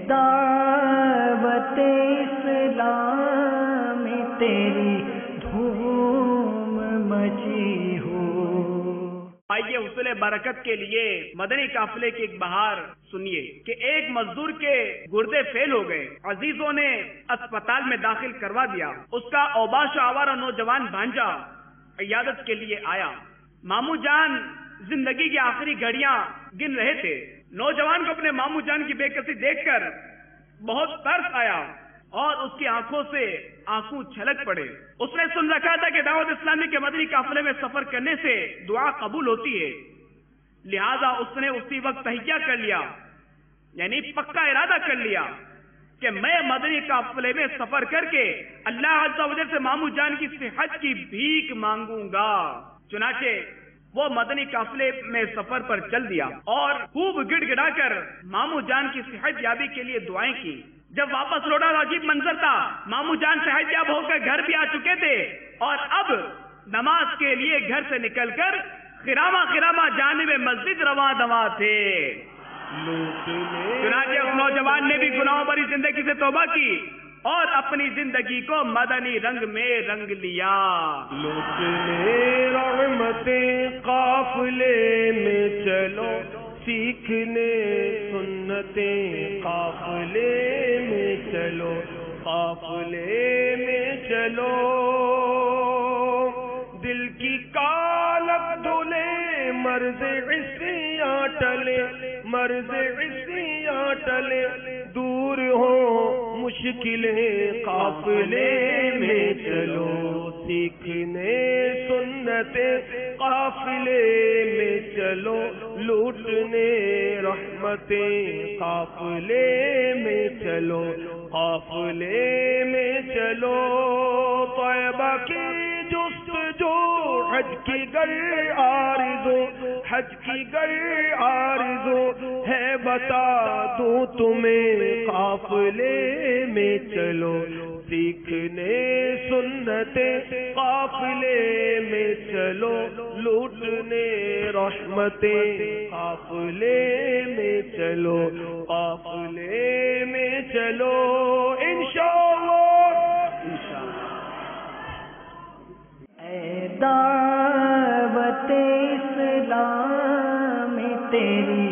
دعوت اسلام تیری دھوم مچی ہو۔ آئیے حصول برکت کے لیے مدنی قافلے کی ایک بہار سنیے کہ ایک مزدور کے گردے فیل ہو گئے، عزیزوں نے اسپتال میں داخل کروا دیا، اس کا اوباش آوارہ نوجوان بھانجا عیادت کے لیے آیا۔ ماموں جان زندگی کی آخری گھڑیاں گن رہے تھے۔ نوجوان کو اپنے ماموں جان کی بے کسی دیکھ کر بہت ترس آیا اور اس کی آنکھوں سے آنسو چھلک پڑے۔ اس نے سن رکھا تھا کہ دعوت اسلامی کے مدنی قافلے میں سفر کرنے سے دعا قبول ہوتی ہے، لہذا اس نے اسی وقت تہیہ کر لیا، یعنی پکا ارادہ کر لیا کہ میں مدنی قافلے میں سفر کر کے اللہ عز و جل سے ماموں جان کی صحت کی بھیک مانگوں گا۔ چنانچہ وہ مدنی قافلے میں سفر پر چل دیا اور خوب گڑ گڑا کر ماموں جان کی صحت یابی کے لیے دعائیں کی۔ جب واپس لوٹا تو عجیب منظر تھا، ماموں جان صحت یاب ہو کر گھر بھی آ چکے تھے اور اب نماز کے لیے گھر سے نکل کر خراما جانب مسجد رواں دواں تھے۔ چنانچہ اس نوجوان نے بھی گناہوں بھری زندگی سے توبہ کی اور اپنی زندگی کو مدنی رنگ میں رنگ لیا۔ لوٹنے رحمتیں قافلے میں چلو، سیکھنے سنتیں قافلے میں چلو، قافلے میں چلو، دل کی کالک دھلے، مرض عصیاں ٹلے، مرض عصیاں ٹلے، دور ہو مشکلیں قافلے میں چلو، سیکھنے سنتیں قافلے میں چلو، لوٹنے رحمتیں قافلے میں چلو، قافلے میں چلو، طیبہ کی جستجو، حج کی گر آرزو، حج کی گر آرزو ہے، بتا دوں تمہیں قافلے میں چلو، سیکھنے سنتیں قافلے میں چلو، لوٹنے رحمتیں قافلے میں چلو، قافلے میں چلو، انشاءاللہ۔ اے دعوت اسلام تیری